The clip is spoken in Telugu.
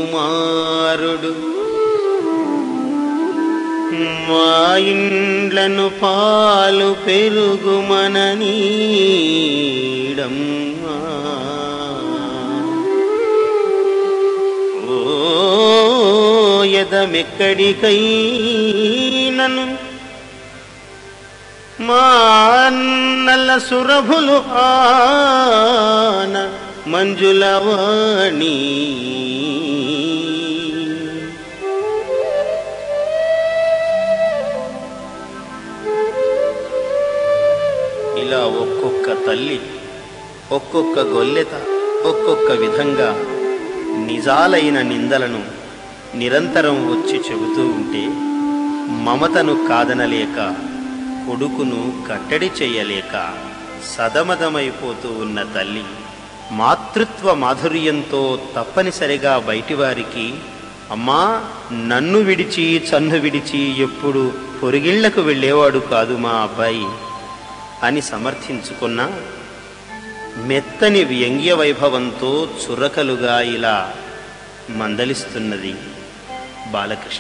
కుమారుడు మా ఇండ్లను పాలు పెరుగుమననీడమ్మా. ఓ యదమెక్కడికైనను మా నల్ల సురభులు ఆన మంజులవాణి. ఇలా ఒక్కొక్క తల్లి ఒక్కొక్క గొల్లెత ఒక్కొక్క విధంగా నిజాలైన నిందలను నిరంతరం వచ్చి చెబుతూ ఉంటే మమతను కాదనలేక కొడుకును కట్టడి చెయ్యలేక సదమదమైపోతూ ఉన్న తల్లి మాతృత్వ మాధుర్యంతో తప్పనిసరిగా బయటివారికి అమ్మా నన్ను విడిచి చన్ను విడిచి ఎప్పుడు పొరిగిళ్లకు వెళ్ళేవాడు కాదు మా అబ్బాయి అని సమర్థించుకున్న మెత్తని వ్యంగ్య వైభవంతో చురకలుగా ఇలా మందలిస్తున్నది బాలకృష్ణ.